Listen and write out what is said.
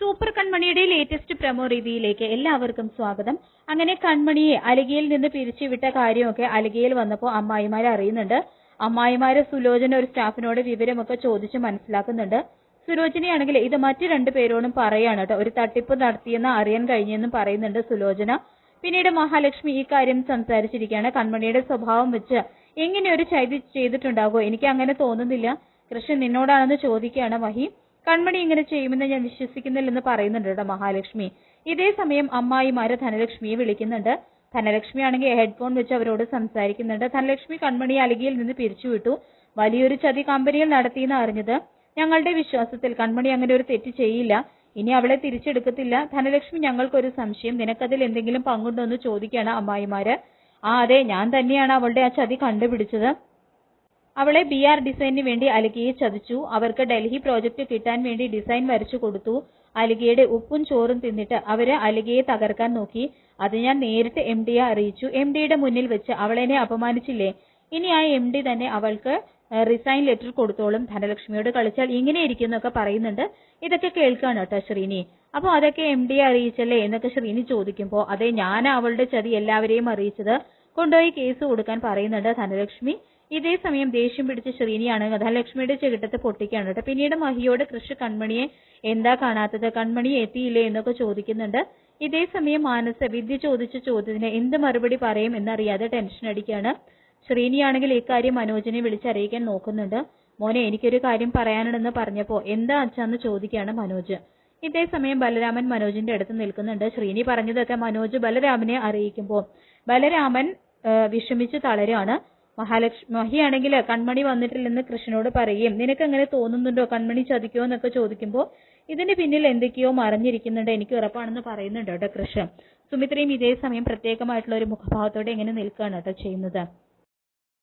Super കൺമണിയുടെ latest promo റിവ്യൂയിലേക്ക് എല്ലാവർക്കും സ്വാഗതം. അങ്ങനെ കൺമണിയെ അലിഗയിൽ നിന്ന് പിരിച്ചുവിട്ട കാര്യമൊക്കെ അലിഗയിൽ വന്നപ്പോൾ അമ്മായിമാരെ അറിയുന്നുണ്ട്. അമ്മായിമാര് സുലോചന ഒരു സ്റ്റാഫിനോട് വിവരമൊക്കെ ചോദിച്ച് മനസ്സിലാക്കുന്നുണ്ട്. സുലോചനയാണെങ്കിൽ ഇത് മറ്റു രണ്ടുപേരോടും പറയാണ് കേട്ടോ, ഒരു തട്ടിപ്പ് നടത്തിയെന്ന് അറിയാൻ കഴിഞ്ഞെന്നും പറയുന്നുണ്ട് സുലോചന. പിന്നീട് മഹാലക്ഷ്മി ഈ കാര്യം സംസാരിച്ചിരിക്കുകയാണ്. കൺമണിയുടെ സ്വഭാവം വെച്ച് എങ്ങനെ ഒരു ചതി ചെയ്തിട്ടുണ്ടാകുമോ, എനിക്ക് അങ്ങനെ തോന്നുന്നില്ല, കൃഷ്ണൻ നിന്നോടാണെന്ന് ചോദിക്കുകയാണ് മഹി. കൺമണി ഇങ്ങനെ ചെയ്യുമെന്ന് ഞാൻ വിശ്വസിക്കുന്നില്ലെന്ന് പറയുന്നുണ്ട് കേട്ടോ മഹാലക്ഷ്മി. ഇതേ സമയം അമ്മായിമാര് ധനലക്ഷ്മിയെ വിളിക്കുന്നുണ്ട്. ധനലക്ഷ്മി ആണെങ്കിൽ ഹെഡ്ഫോൺ വെച്ച് അവരോട് സംസാരിക്കുന്നുണ്ട്. ധനലക്ഷ്മി കൺമണിയെ അലിഗയിൽ നിന്ന് പിരിച്ചുവിട്ടു. വലിയൊരു ചതി കമ്പനിയിൽ നടത്തിയെന്ന് അറിഞ്ഞത് ഞങ്ങളുടെ വിശ്വാസത്തിൽ കൺമണി അങ്ങനെ ഒരു തെറ്റ് ചെയ്യില്ല, ഇനി അവളെ തിരിച്ചെടുക്കത്തില്ല. ധനലക്ഷ്മി, ഞങ്ങൾക്കൊരു സംശയം, നിനക്കതിൽ എന്തെങ്കിലും പങ്കുണ്ടോ എന്ന് ചോദിക്കുകയാണ് അമ്മായിമാര്. അതെ, ഞാൻ തന്നെയാണ് അവളുടെ ആ ചതി കണ്ടുപിടിച്ചത്. അവളെ BR ഡിസൈനിന് വേണ്ടി അലിഗയെ ചതിച്ചു. അവർക്ക് ഡൽഹി പ്രോജക്റ്റ് കിട്ടാൻ വേണ്ടി ഡിസൈൻ വരച്ചു കൊടുത്തു. അലിഗയുടെ ഉപ്പും ചോറും തിന്നിട്ട് അവര് അലിഗയെ തകർക്കാൻ നോക്കി. അത് ഞാൻ നേരിട്ട് MDയെ അറിയിച്ചു. MDയുടെ മുന്നിൽ വെച്ച് അവളെന്നെ അപമാനിച്ചില്ലേ, ഇനി ആ MD തന്നെ അവൾക്ക് റിസൈൻ ലെറ്റർ കൊടുത്തോളും. ധനലക്ഷ്മിയോട് കളിച്ചാൽ ഇങ്ങനെ ഇരിക്കുന്നൊക്കെ പറയുന്നുണ്ട്. ഇതൊക്കെ കേൾക്കാണ് കേട്ടോ ശ്രീനി. അപ്പോൾ അതൊക്കെ MDയെ അറിയിച്ചല്ലേ എന്നൊക്കെ ശ്രീനി ചോദിക്കുമ്പോൾ, അതെ, ഞാൻ അവളുടെ ചതി എല്ലാവരെയും അറിയിച്ചത്, കൊണ്ടുപോയി കേസ് കൊടുക്കാൻ പറയുന്നുണ്ട് ധനലക്ഷ്മി. ഇതേ സമയം ദേഷ്യം പിടിച്ച ശ്രീനിയാണ് ധനലക്ഷ്മിയുടെ ചെകിട്ടത്ത് പൊട്ടിക്കാണ് കേട്ടോ. പിന്നീട് മഹിയോട് കൃഷി കൺമണിയെ എന്താ കാണാത്തത്, കൺമണിയെ എത്തിയില്ലേ എന്നൊക്കെ ചോദിക്കുന്നുണ്ട്. ഇതേ സമയം മാനസ വിദ്യ ചോദിച്ച ചോദ്യത്തിന് എന്ത് മറുപടി പറയും എന്നറിയാതെ ടെൻഷൻ അടിക്കുകയാണ്. ശ്രീനിയാണെങ്കിൽ ഇക്കാര്യം മനോജിനെ വിളിച്ചറിയിക്കാൻ നോക്കുന്നുണ്ട്. മോനെ, എനിക്കൊരു കാര്യം പറയാനുണ്ടെന്ന് പറഞ്ഞപ്പോൾ എന്താ അച്ഛാന്ന് ചോദിക്കുകയാണ് മനോജ്. ഇതേ സമയം ബലരാമൻ മനോജിന്റെ അടുത്ത് നിൽക്കുന്നുണ്ട്. ശ്രീനി പറഞ്ഞതൊക്കെ മനോജ് ബലരാമനെ അറിയിക്കുമ്പോൾ ബലരാമൻ വിഷമിച്ച് തളരാണ്. മഹിയാണെങ്കിൽ കൺമണി വന്നിട്ടില്ലെന്ന് കൃഷ്ണനോട് പറയുകയും, നിനക്ക് എങ്ങനെ തോന്നുന്നുണ്ടോ കൺമണി ചതിക്കോ എന്നൊക്കെ ചോദിക്കുമ്പോൾ, ഇതിന് പിന്നിൽ എന്തൊക്കെയോ മറിഞ്ഞിരിക്കുന്നുണ്ട്, എനിക്ക് ഉറപ്പാണെന്ന് പറയുന്നുണ്ട് കേട്ടോ കൃഷ്ണൻ. സുമിത്രയും ഇതേ സമയം പ്രത്യേകമായിട്ടുള്ള ഒരു മുഖഭാവത്തോടെ ഇങ്ങനെ നിൽക്കുകയാണ് കേട്ടോ ചെയ്യുന്നത്.